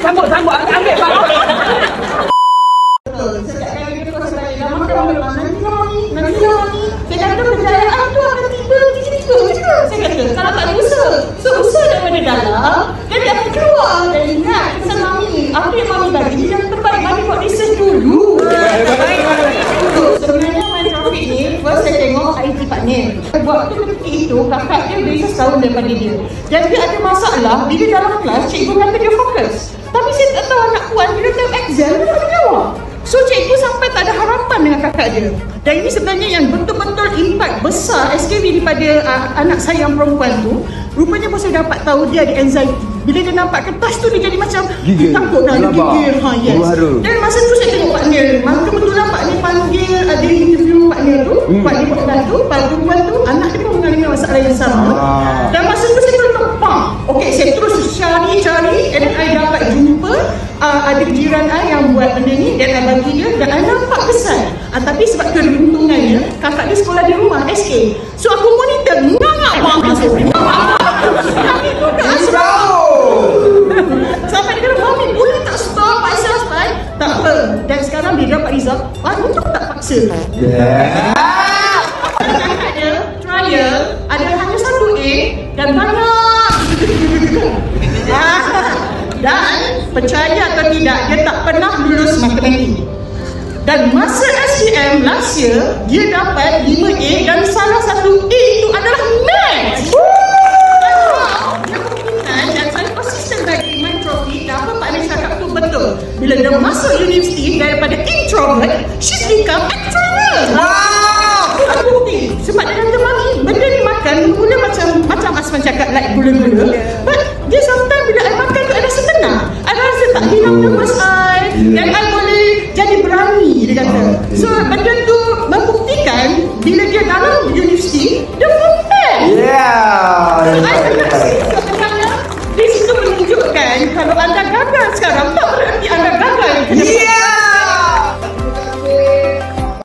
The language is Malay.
Sambut, ambil bang. Setiap kali dia kau sebalik, dah makan memang nanti ni. Saya kata kejayaan tu akan tiba. Saya kata, kalau tak ada usaha, usaha daripada dalam, dia tak akan keluar. Dan ingat, pesan Mami, apa yang Mami bagi, yang terbaik Mami buat research dulu. Sebenarnya main traffic ni, first saya tengok IT partner. Waktu ketika itu, kakak dia beza setahun daripada dia. Dan dia ada masalah, bila dalam kelas, cikgu kata dia fokus. Tapi saya tak tahu anak puan, bila time exam, dia tak boleh jawab. So cikgu sampai tak ada harapan dengan kakak dia. Dan ini sebenarnya yang betul-betul impact besar SKB daripada anak saya yang perempuan tu. Rupanya pun saya dapat tahu dia ada anxiety. Bila dia nampak kertas tu dia jadi macam takut dah, dia gigil. Yes. Dan masa tu saya tengok partner. Maka kebetulan partner panggil, ada interview partner tu, partner perempuan tu, perempuan tu, anak dia pun mengalami masalah yang sama. Dan masa tu saya kena pam. Okey, saya terus cari and then I dapat jumpa ada jiran I yang buat benda ni dan I bagi dia dan I nampak kesan. Tapi sebab keberuntungannya kakak dia sekolah di rumah SK. So aku monitor ngak bang masuk. Kami tu tak sampai dia kata, Mami boleh tak stop pasal style? Tak apa. Dan sekarang dia dapat result, untuk tak paksa. Kakak dia trial ada hanya 1A dan banyak. Dan percaya atau tidak, dia tak pernah lulus matematik. Dan masa SPM last year, dia dapat 5A dan salah satu A itu adalah maths. Dia berminat dan saya konsisten bagi main trophy. Dan apa Pak Anies cakap tu betul. Bila dia masuk universiti, daripada introvert, she's become extrovert. Aku bukti. Sebab dia kata, Mami, benda ni makan, mula macam Asman cakap, like gula-gula. But dia sometimes bila I makan tu, I rasa tenang. I rasa tak hilang nervous I. Dan I boleh jadi berani, dia kata. So, benda